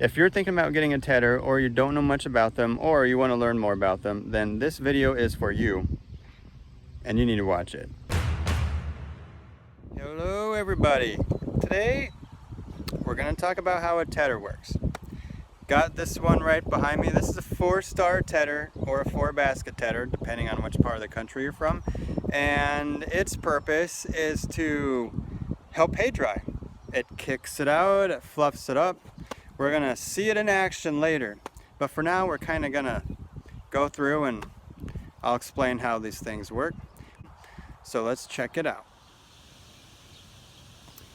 If you're thinking about getting a tedder, or you don't know much about them, or you want to learn more about them, then this video is for you and you need to watch it. Hello everybody. Today we're going to talk about how a tedder works. Got this one right behind me. This is a 4-star tedder or a 4-basket tedder, depending on which part of the country you're from. And its purpose is to help hay dry. It kicks it out, it fluffs it up. We're gonna see it in action later. But for now, we're kind of gonna go through and I'll explain how these things work. So let's check it out.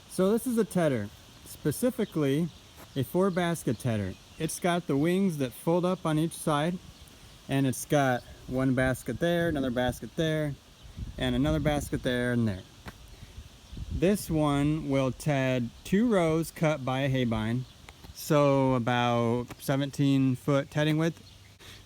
So this is a tedder, specifically a 4-basket tedder. It's got the wings that fold up on each side, and it's got one basket there, another basket there, and another basket there and there. This one will ted 2 rows cut by a haybine, so about 17-foot tedding width.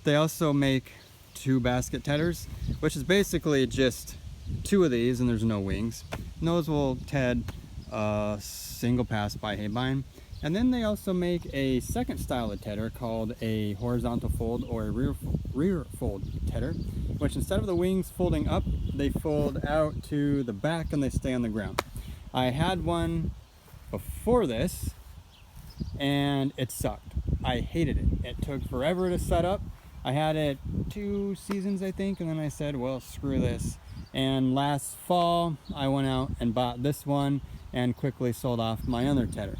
They also make 2 basket tedders, which is basically just 2 of these and there's no wings. And those will ted a single pass by haybine. And then they also make a second style of tedder called a horizontal fold or a rear fold tedder, which instead of the wings folding up, they fold out to the back and they stay on the ground. I had one before this and it sucked. I hated it. It took forever to set up. I had it 2 seasons, I think, and then I said, well, screw this. And last fall, I went out and bought this one and quickly sold off my other tedder.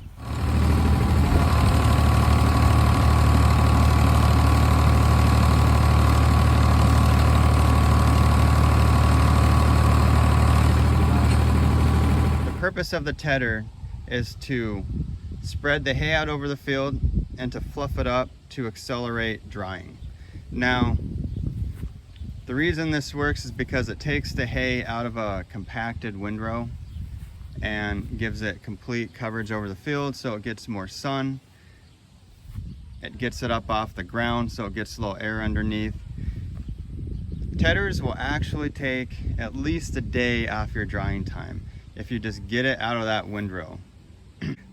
The purpose of the tedder is to spread the hay out over the field and to fluff it up to accelerate drying. Now, the reason this works is because it takes the hay out of a compacted windrow and gives it complete coverage over the field, so it gets more sun. It gets it up off the ground, so it gets a little air underneath. Tedders will actually take at least a day off your drying time if you just get it out of that windrow.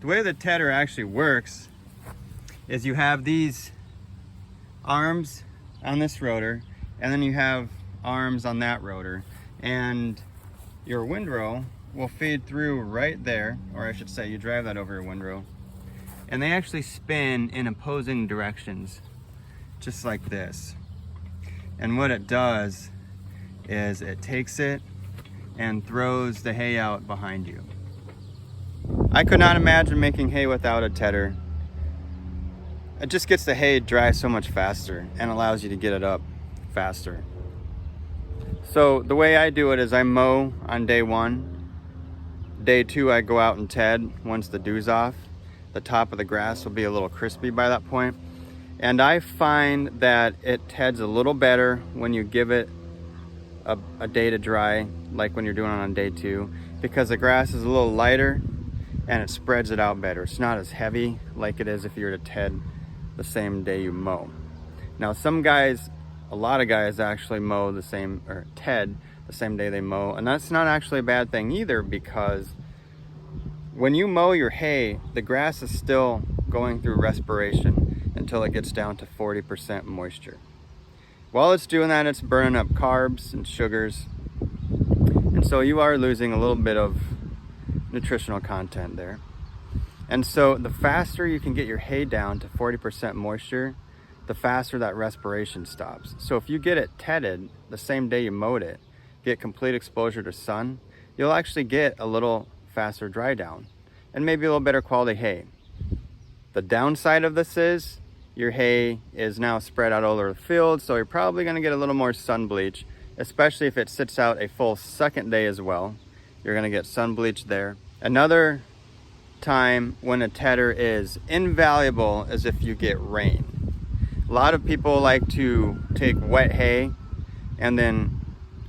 The way the tedder actually works is you have these arms on this rotor, and then you have arms on that rotor, and your windrow will feed through right there, or I should say you drive that over your windrow, and they actually spin in opposing directions, just like this. And what it does is it takes it and throws the hay out behind you. I could not imagine making hay without a tedder. It just gets the hay dry so much faster and allows you to get it up faster. So the way I do it is I mow on day 1. Day 2 I go out and ted once the dew's off. The top of the grass will be a little crispy by that point. And I find that it teds a little better when you give it a day to dry, like when you're doing it on day 2, because the grass is a little lighter and it spreads it out better. It's not as heavy like it is if you were to ted the same day you mow. Now some guys, a lot of guys actually mow the same, or ted the same day they mow, and that's not actually a bad thing either, because when you mow your hay, the grass is still going through respiration until it gets down to 40% moisture. While it's doing that, it's burning up carbs and sugars, and so you are losing a little bit of nutritional content there. And so the faster you can get your hay down to 40% moisture, the faster that respiration stops. So if you get it tedded the same day you mowed it, get complete exposure to sun, you'll actually get a little faster dry down and maybe a little better quality hay. The downside of this is your hay is now spread out all over the field, so you're probably gonna get a little more sun bleach, especially if it sits out a full second day as well. You're gonna get sun bleach there. Another time when a tedder is invaluable is if you get rain. A lot of people like to take wet hay and then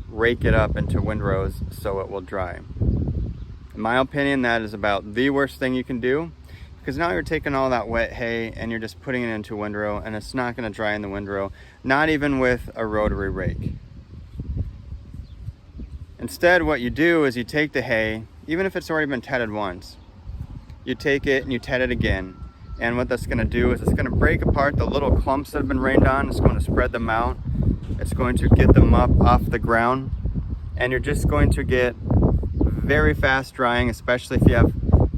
rake it up into windrows so it will dry. In my opinion, that is about the worst thing you can do, because now you're taking all that wet hay and you're just putting it into a windrow, and it's not going to dry in the windrow, not even with a rotary rake. Instead, what you do is you take the hay, even if it's already been tedded once, you take it and you ted it again, And what that's gonna do is it's gonna break apart the little clumps that have been rained on. It's going to spread them out. It's going to get them up off the ground. And you're just going to get very fast drying, especially if you have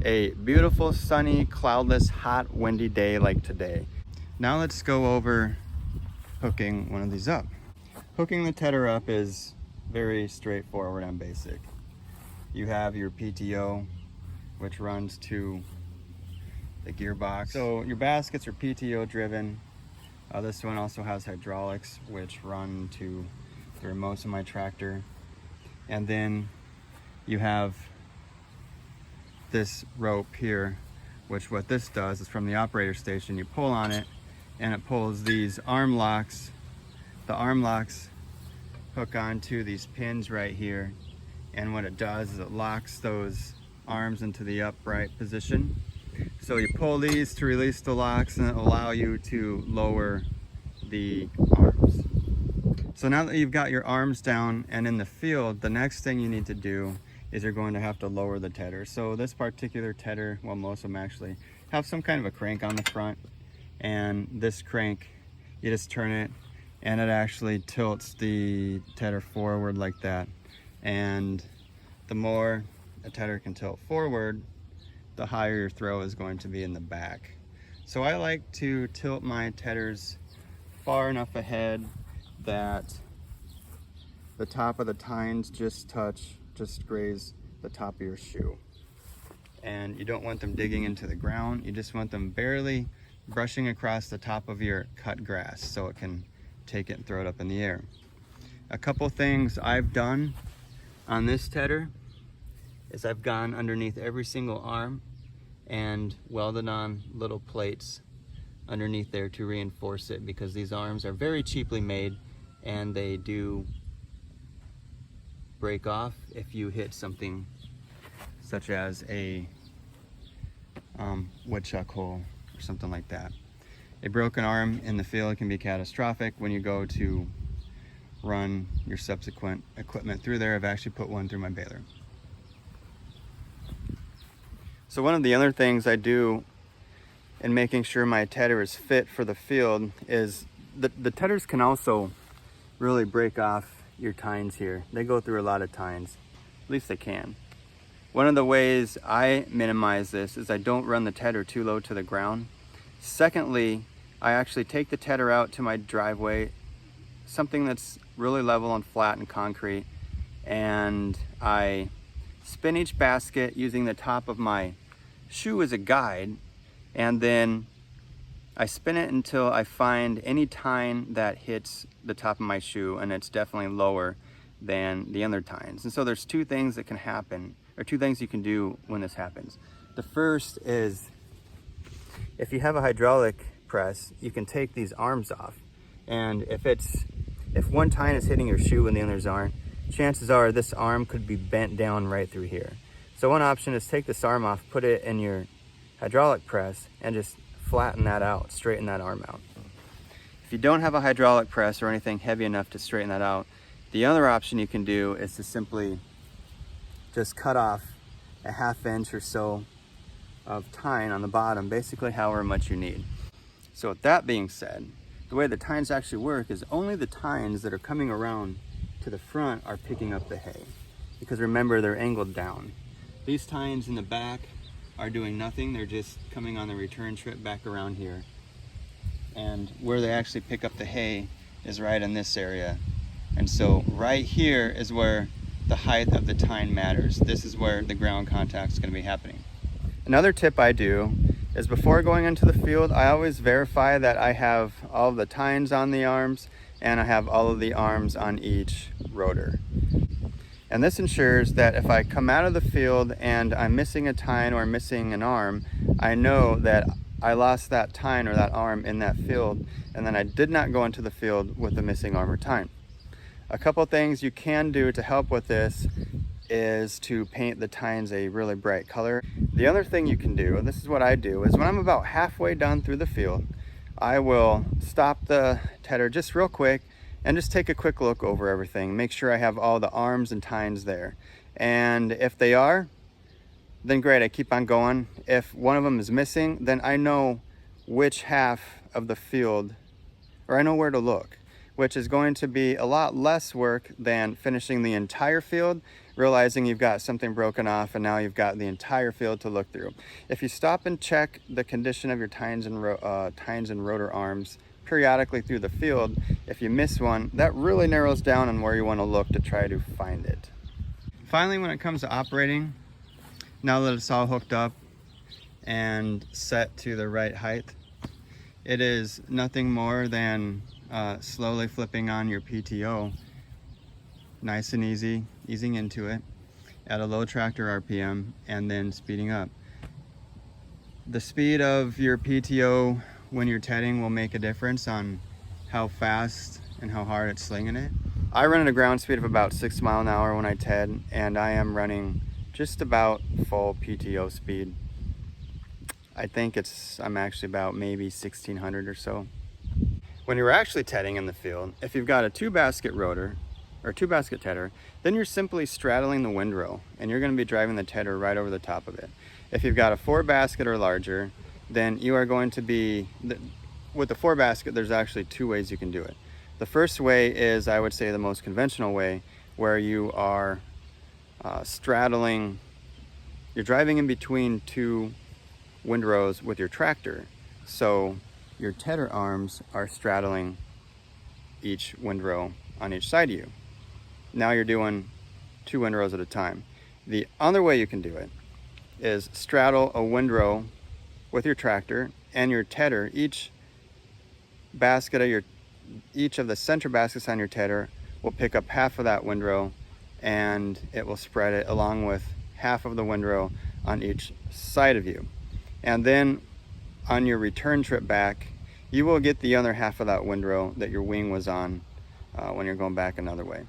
a beautiful, sunny, cloudless, hot, windy day like today. Now let's go over hooking one of these up. Hooking the tedder up is very straightforward and basic. You have your PTO, which runs to the gearbox. So your baskets are PTO driven. This one also has hydraulics, which run to the remotes of my tractor. And then you have this rope here, which what this does is from the operator station, you pull on it and it pulls these arm locks. The arm locks hook onto these pins right here. And what it does is it locks those arms into the upright position. So you pull these to release the locks and it'll allow you to lower the arms. So now that you've got your arms down and in the field, the next thing you need to do is you're going to have to lower the tedder. So this particular tedder, well, most of them actually have some kind of a crank on the front, and this crank, you just turn it and it actually tilts the tedder forward like that. And the more a tedder can tilt forward, the higher your throw is going to be in the back. So I like to tilt my tedders far enough ahead that the top of the tines just graze the top of your shoe. And you don't want them digging into the ground. You just want them barely brushing across the top of your cut grass so it can take it and throw it up in the air. A couple things I've done on this tedder is I've gone underneath every single arm and welded on little plates underneath there to reinforce it, because these arms are very cheaply made and they do break off if you hit something such as a woodchuck hole or something like that. A broken arm in the field can be catastrophic when you go to run your subsequent equipment through there. I've actually put one through my baler. So one of the other things I do in making sure my tedder is fit for the field is the tedders can also really break off your tines here. They go through a lot of tines, at least they can. One of the ways I minimize this is I don't run the tedder too low to the ground. Secondly, I actually take the tedder out to my driveway, something that's really level and flat and concrete, and I spin each basket using the top of my shoe as a guide, and then I spin it until I find any tine that hits the top of my shoe, and it's definitely lower than the other tines. And so there's two things that can happen, or two things you can do when this happens. The first is, if you have a hydraulic press, you can take these arms off, and if one tine is hitting your shoe and the others aren't, chances are this arm could be bent down right through here. So one option is take this arm off, put it in your hydraulic press, and just flatten that out, straighten that arm out. If you don't have a hydraulic press or anything heavy enough to straighten that out, the other option you can do is to simply just cut off a 1/2 inch or so of tine on the bottom, basically however much you need. So with that being said, the way the tines actually work is only the tines that are coming around to the front are picking up the hay, because remember, they're angled down. These tines in the back are doing nothing. They're just coming on the return trip back around here. And where they actually pick up the hay is right in this area. And so right here is where the height of the tine matters. This is where the ground contact is going to be happening. Another tip I do is before going into the field, I always verify that I have all of the tines on the arms and I have all of the arms on each rotor. And this ensures that if I come out of the field and I'm missing a tine or missing an arm, I know that I lost that tine or that arm in that field, and then I did not go into the field with a missing arm or tine. A couple things you can do to help with this is to paint the tines a really bright color. The other thing you can do, and this is what I do, is when I'm about halfway done through the field, I will stop the tedder just real quick and just take a quick look over everything. Make sure I have all the arms and tines there. And if they are, then great, I keep on going. If one of them is missing, then I know which half of the field, or I know where to look, which is going to be a lot less work than finishing the entire field, realizing you've got something broken off and now you've got the entire field to look through. If you stop and check the condition of your tines and rotor arms periodically through the field, if you miss one, that really narrows down on where you want to look to try to find it. Finally, when it comes to operating, now that it's all hooked up and set to the right height, it is nothing more than slowly flipping on your PTO, nice and easy, easing into it at a low tractor RPM, and then speeding up. The speed of your PTO when you're tedding will make a difference on how fast and how hard it's slinging it. I run at a ground speed of about 6 miles an hour when I TED, and I am running just about full PTO speed. I think I'm actually about maybe 1600 or so. When you're actually tedding in the field, if you've got a 2-basket rotor or 2-basket tedder, then you're simply straddling the windrow and you're going to be driving the tedder right over the top of it. If you've got a 4-basket or larger, then you are going to be, with the 4-basket, there's actually 2 ways you can do it. The first way is, I would say, the most conventional way, where you are straddling, you're driving in between 2 windrows with your tractor. So your tedder arms are straddling each windrow on each side of you. Now you're doing 2 windrows at a time. The other way you can do it is straddle a windrow with your tractor and your tedder. Each of the center baskets on your tedder will pick up half of that windrow, and it will spread it along with half of the windrow on each side of you. And then on your return trip back, you will get the other half of that windrow that your wing was on when you're going back another way.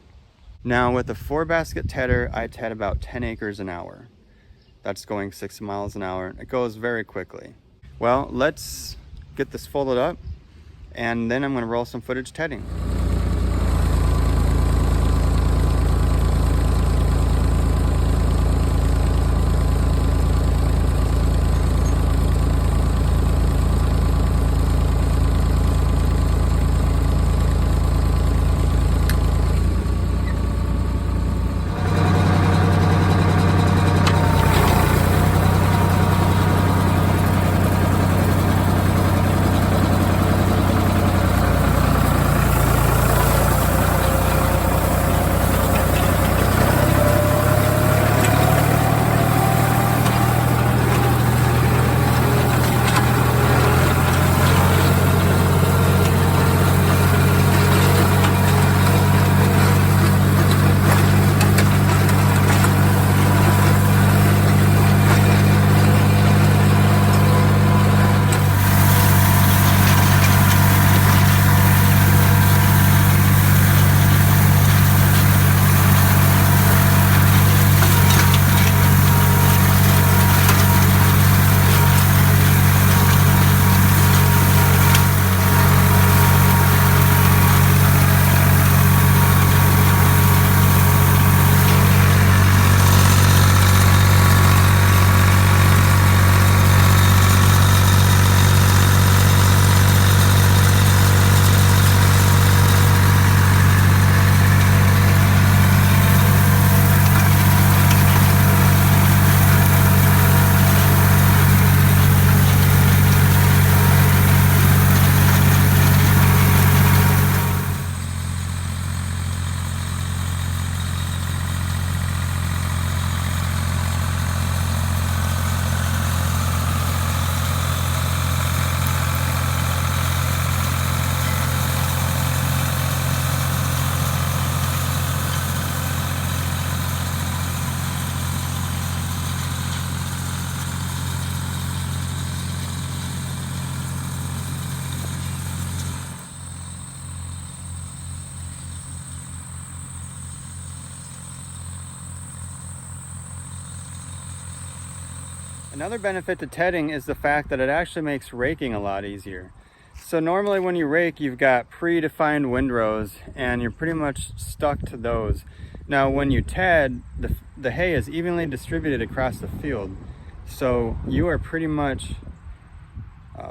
Now with the 4-basket tedder, I TED about 10 acres an hour. That's going 6 miles an hour. It goes very quickly. Well, let's get this folded up, and then I'm going to roll some footage tedding. Another benefit to tedding is the fact that it actually makes raking a lot easier. So normally when you rake, you've got predefined windrows and you're pretty much stuck to those. Now when you TED, the hay is evenly distributed across the field. So you are pretty much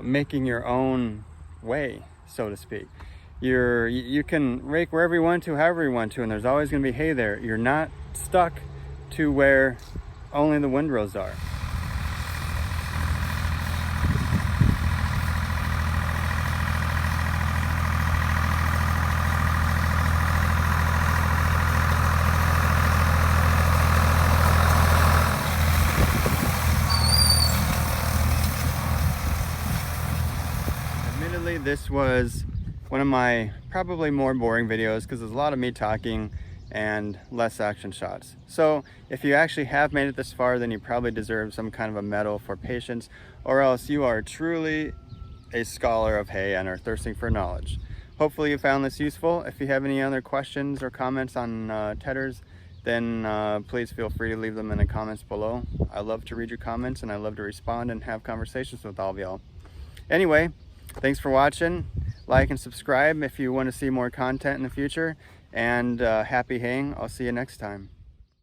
making your own way, so to speak. You can rake wherever you want to, however you want to, and there's always going to be hay there. You're not stuck to where only the windrows are. Admittedly, this was one of my probably more boring videos because there's a lot of me talking and less action shots. So if you actually have made it this far, then you probably deserve some kind of a medal for patience, or else you are truly a scholar of hay and are thirsting for knowledge. Hopefully you found this useful. If you have any other questions or comments on tedders, then please feel free to leave them in the comments below. I love to read your comments and I love to respond and have conversations with all of y'all. Anyway, thanks for watching. Like and subscribe if you want to see more content in the future, and happy haying. I'll see you next time.